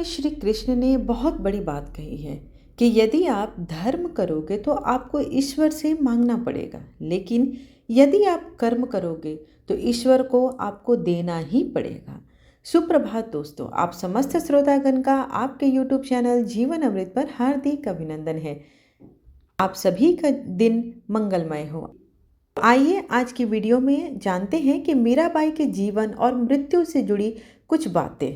श्री कृष्ण ने बहुत बड़ी बात कही है कि यदि आप धर्म करोगे तो आपको ईश्वर से मांगना पड़ेगा, लेकिन यदि आप कर्म करोगे तो ईश्वर को आपको देना ही पड़ेगा। सुप्रभात दोस्तों, आप समस्त श्रोतागण का आपके YouTube चैनल जीवन अमृत पर हार्दिक अभिनंदन है। आप सभी का दिन मंगलमय हो। आइए आज की वीडियो में जानते हैं कि मीराबाई के जीवन और मृत्यु से जुड़ी कुछ बातें।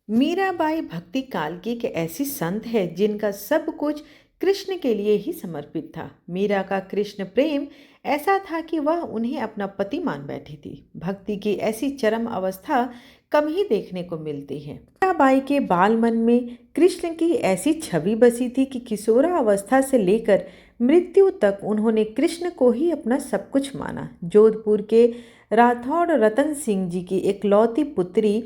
मीराबाई भक्ति काल की एक ऐसी संत है जिनका सब कुछ कृष्ण के लिए ही समर्पित था। मीरा का कृष्ण प्रेम ऐसा था कि वह उन्हें अपना पति मान बैठी थी। भक्ति की ऐसी चरम अवस्था कम ही देखने को मिलती है। मीराबाई के बाल मन में कृष्ण की ऐसी छवि बसी थी कि किशोरा अवस्था से लेकर मृत्यु तक उन्होंने कृष्ण को ही अपना सब कुछ माना। जोधपुर के राठौड़ रतन सिंह जी की एकलौती पुत्री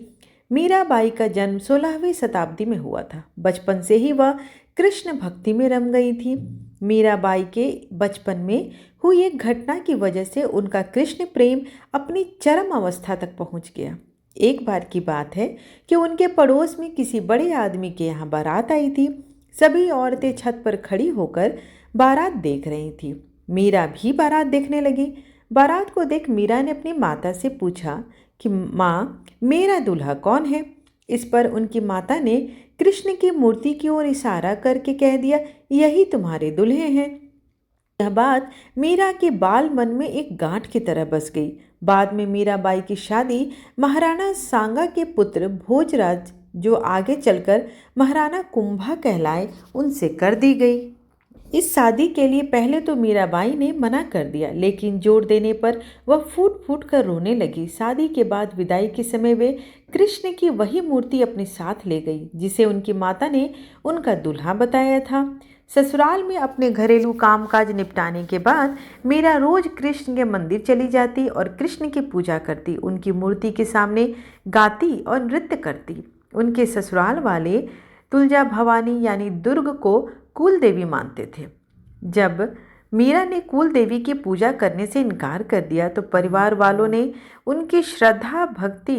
मीराबाई का जन्म 16वीं शताब्दी में हुआ था। बचपन से ही वह कृष्ण भक्ति में रम गई थी। मीराबाई के बचपन में हुई एक घटना की वजह से उनका कृष्ण प्रेम अपनी चरम अवस्था तक पहुंच गया। एक बार की बात है कि उनके पड़ोस में किसी बड़े आदमी के यहाँ बारात आई थी। सभी औरतें छत पर खड़ी होकर बारात देख रही थी। मीरा भी बारात देखने लगी। बारात को देख मीरा ने अपनी माता से पूछा कि माँ, मेरा दूल्हा कौन है? इस पर उनकी माता ने कृष्ण की मूर्ति की ओर इशारा करके कह दिया, यही तुम्हारे दूल्हे हैं। यह बात मीरा के बाल मन में एक गांठ की तरह बस गई। बाद में मीराबाई की शादी महाराणा सांगा के पुत्र भोजराज, जो आगे चलकर महाराणा कुंभा कहलाए, उनसे कर दी गई। इस शादी के लिए पहले तो मीराबाई ने मना कर दिया, लेकिन जोर देने पर वह फूट फूट कर रोने लगी। शादी के बाद विदाई के समय वे कृष्ण की वही मूर्ति अपने साथ ले गई जिसे उनकी माता ने उनका दूल्हा बताया था। ससुराल में अपने घरेलू कामकाज निपटाने के बाद मीरा रोज कृष्ण के मंदिर चली जाती और कृष्ण की पूजा करती, उनकी मूर्ति के सामने गाती और नृत्य करती। उनके ससुराल वाले तुलजा भवानी यानी दुर्ग को कुल देवी मानते थे। जब मीरा ने कुल देवी की पूजा करने से इनकार कर दिया तो परिवार वालों ने उनकी श्रद्धा भक्ति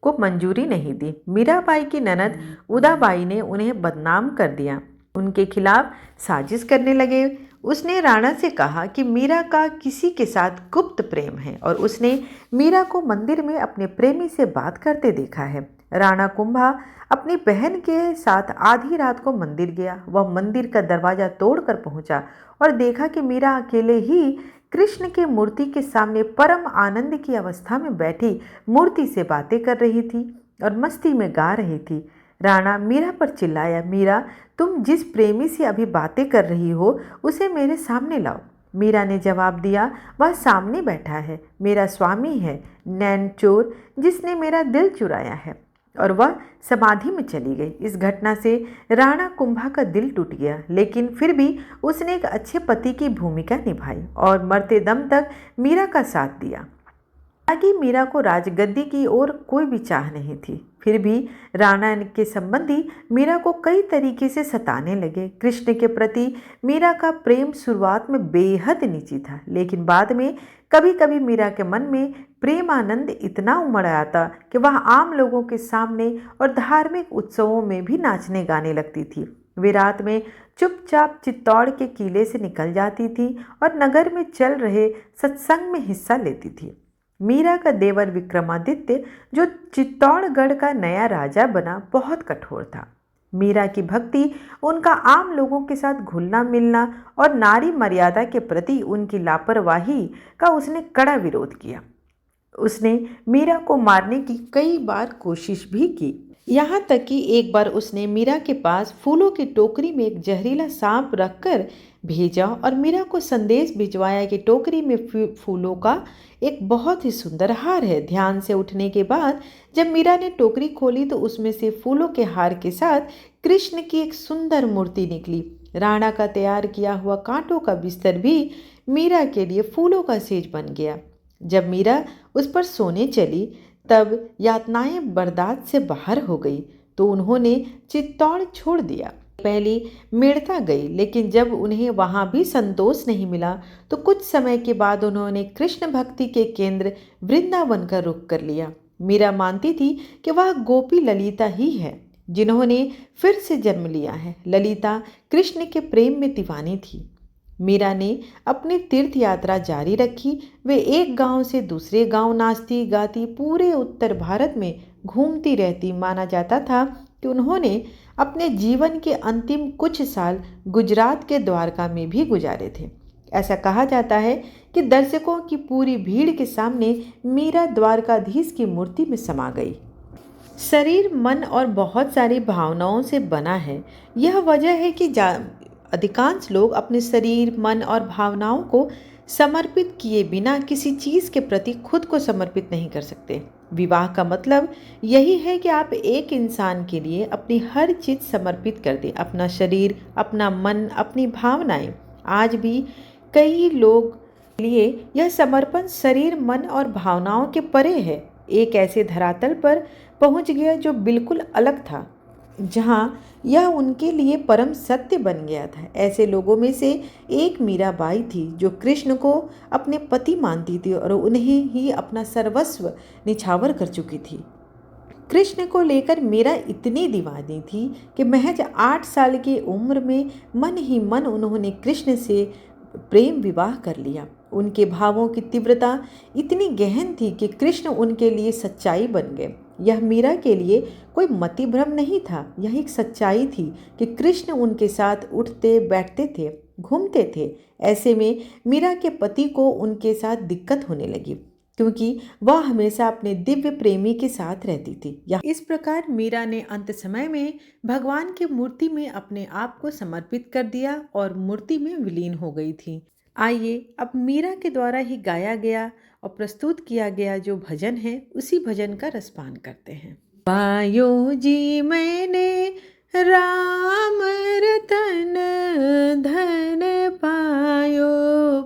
को मंजूरी नहीं दी। मीराबाई की ननद उदाबाई ने उन्हें बदनाम कर दिया, उनके खिलाफ साजिश करने लगे। उसने राणा से कहा कि मीरा का किसी के साथ गुप्त प्रेम है और उसने मीरा को मंदिर में अपने प्रेमी से बात करते देखा है। राणा कुंभा अपनी बहन के साथ आधी रात को मंदिर गया। वह मंदिर का दरवाजा तोड़कर पहुंचा और देखा कि मीरा अकेले ही कृष्ण की मूर्ति के सामने परम आनंद की अवस्था में बैठी मूर्ति से बातें कर रही थी और मस्ती में गा रही थी। राणा मीरा पर चिल्लाया, मीरा, तुम जिस प्रेमी से अभी बातें कर रही हो उसे मेरे सामने लाओ। मीरा ने जवाब दिया, वह सामने बैठा है, मेरा स्वामी है, नैन चोर जिसने मेरा दिल चुराया है। और वह समाधि में चली गई। इस घटना से राणा कुंभा का दिल टूट गया, लेकिन फिर भी उसने एक अच्छे पति की भूमिका निभाई और मरते दम तक मीरा का साथ दिया। आगे मीरा को राजगद्दी की ओर कोई भी चाह नहीं थी। फिर भी राणा के संबंधी मीरा को कई तरीके से सताने लगे। कृष्ण के प्रति मीरा का प्रेम शुरुआत में बेहद निजी था, लेकिन बाद में कभी कभी मीरा के मन में प्रेम आनंद इतना उमड़ आता कि वह आम लोगों के सामने और धार्मिक उत्सवों में भी नाचने गाने लगती थी। वे रात में चुपचाप चित्तौड़ के किले से निकल जाती थी और नगर में चल रहे सत्संग में हिस्सा लेती थी। मीरा का देवर विक्रमादित्य, जो चित्तौड़गढ़ का नया राजा बना, बहुत कठोर था। मीरा की भक्ति, उनका आम लोगों के साथ घुलना मिलना और नारी मर्यादा के प्रति उनकी लापरवाही का उसने कड़ा विरोध किया। उसने मीरा को मारने की कई बार कोशिश भी की। यहाँ तक कि एक बार उसने मीरा के पास फूलों की टोकरी में एक जहरीला सांप रखकर भेजा और मीरा को संदेश भिजवाया कि टोकरी में फूलों का एक बहुत ही सुंदर हार है। ध्यान से उठने के बाद जब मीरा ने टोकरी खोली तो उसमें से फूलों के हार के साथ कृष्ण की एक सुंदर मूर्ति निकली। राणा का तैयार किया हुआ कांटों का बिस्तर भी मीरा के लिए फूलों का सेज बन गया। जब मीरा उस पर सोने चली तब यातनाएं बर्दाश्त से बाहर हो गई तो उन्होंने चित्तौड़ छोड़ दिया। पहली मेड़ता गई, लेकिन जब उन्हें वहां भी संतोष नहीं मिला तो कुछ समय के बाद उन्होंने कृष्ण भक्ति के केंद्र वृंदावन का रुख कर लिया। मीरा मानती थी कि वह गोपी ललिता ही है। जिन्होंने फिर से जन्म लिया है। ललिता कृष्ण के प्रेम में दीवानी थी। मीरा ने अपनी तीर्थ यात्रा जारी रखी। वे एक गांव से दूसरे गांव नाचती गाती पूरे उत्तर भारत में घूमती रहती। माना जाता था कि उन्होंने अपने जीवन के अंतिम कुछ साल गुजरात के द्वारका में भी गुजारे थे। ऐसा कहा जाता है कि दर्शकों की पूरी भीड़ के सामने मीरा द्वारकाधीश की मूर्ति में समा गई। शरीर, मन और बहुत सारी भावनाओं से बना है। यह वजह है कि अधिकांश लोग अपने शरीर, मन और भावनाओं को समर्पित किए बिना किसी चीज़ के प्रति खुद को समर्पित नहीं कर सकते। विवाह का मतलब यही है कि आप एक इंसान के लिए अपनी हर चीज़ समर्पित कर दें, अपना शरीर, अपना मन, अपनी भावनाएं। आज भी कई लोग के लिए यह समर्पण शरीर, मन और भावनाओं के परे है। एक ऐसे धरातल पर पहुंच गया जो बिल्कुल अलग था, जहां यह उनके लिए परम सत्य बन गया था। ऐसे लोगों में से एक मीराबाई थी, जो कृष्ण को अपने पति मानती थी और उन्हें ही अपना सर्वस्व निछावर कर चुकी थी। कृष्ण को लेकर मीरा इतनी दीवानी थी कि महज 8 साल की उम्र में मन ही मन उन्होंने कृष्ण से प्रेम विवाह कर लिया। उनके भावों की तीव्रता इतनी गहन थी कि कृष्ण उनके लिए सच्चाई बन गए। यह मीरा के लिए कोई मति भ्रम नहीं था, यह एक सच्चाई थी कि कृष्ण उनके साथ उठते बैठते थे, घूमते थे। ऐसे में मीरा के पति को उनके साथ दिक्कत होने लगी, क्योंकि वह हमेशा अपने दिव्य प्रेमी के साथ रहती थी। इस प्रकार मीरा ने अंत समय में भगवान की मूर्ति में अपने आप को समर्पित कर दिया और मूर्ति में विलीन हो गई थी। आइए अब मीरा के द्वारा ही गाया गया और प्रस्तुत किया गया जो भजन है, उसी भजन का रसपान करते हैं। पायो जी मैंने राम रतन धन पायो,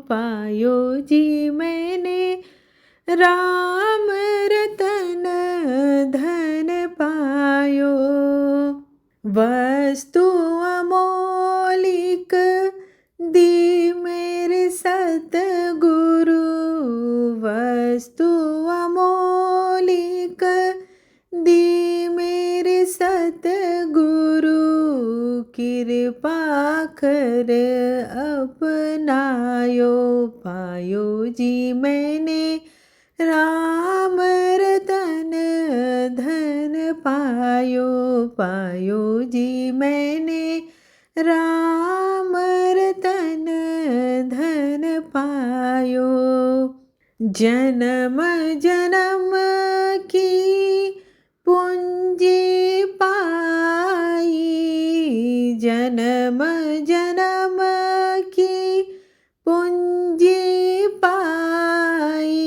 पायो जी मैंने राम रतन धन पायो। वस्तु अमोलिक दी मेरे सतगुरु, वस्तु अमोलिक दी मेरे सतगुरु। कृपा कर अपनायो, पायो जी मैंने राम रतन धन पायो, पायो जी मैंने राम रतन धन पायो। जन्म जन्म की पूंजी पाई, जन्म जन्म की पूंजी पाई।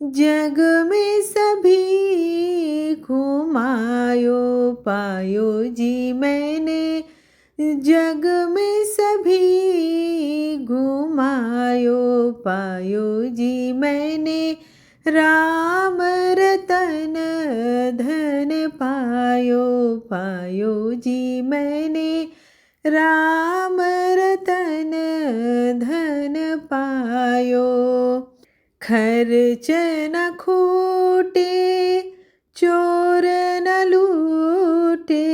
जग में सभी घुमायो, पायो जी मैंने जग में सभी घुमायो, पायो जी मैंने राम रतन धन पायो, पायो जी मैंने राम रतन धन पायो। खर्च न खूटे चोर न लूटे,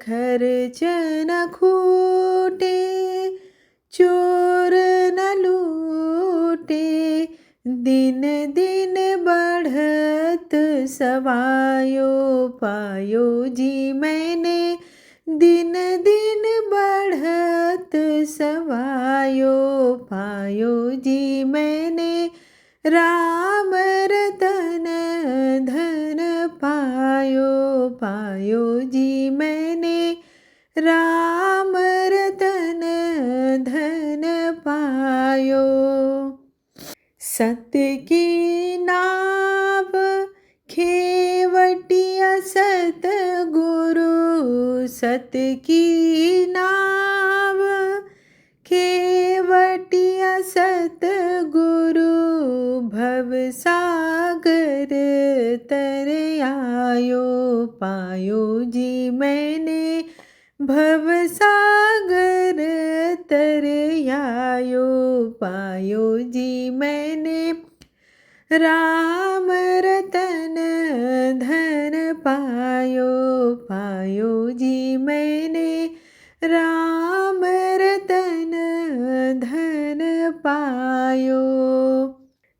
खर्च न खूटे चोर न लूटे। दिन दिन बढ़त सवायो, पायो जी मैंने दिन दिन बढ़त सवायो, पायो जी मैंने राम रतन धन पायो, पायो जी मैंने राम रतन धन पायो। सत्य की नाव खेवटिया सतगुरु, सत्य की नाव खेवटिया सतगुरु। भव सागर तर आयो, पायो जी मैंने भव सागर तर आयो, पायो जी मैंने राम रतन धन पायो पायो जी मैंने, राम रतन धन पायो।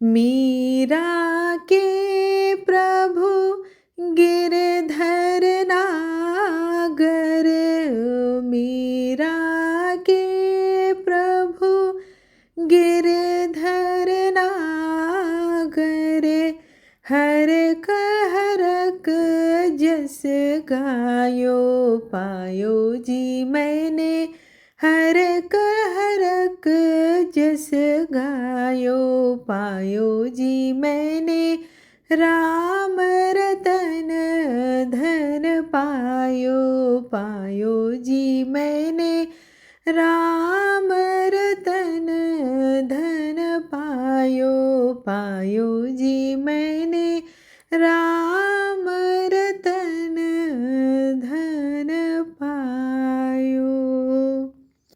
मीरा के प्रभु गिरधर नागर, मीरा के प्रभु गिरधर नागर, हरक हरक जस गायो पायो जी मैंने, हरक हरक जस गायो पायो जी मैंने, राम रतन धन पायो पायो जी मैंने, राम रतन धन पायो पायो जी मैंने, राम रतन धन पायो।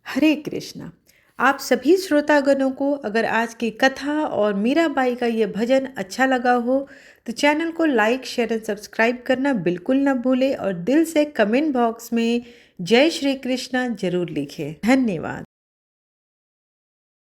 हरे कृष्णा। आप सभी श्रोतागणों को अगर आज की कथा और मीराबाई का ये भजन अच्छा लगा हो तो चैनल को लाइक, शेयर और सब्सक्राइब करना बिल्कुल न भूलें और दिल से कमेंट बॉक्स में जय श्री कृष्णा जरूर लिखें। धन्यवाद।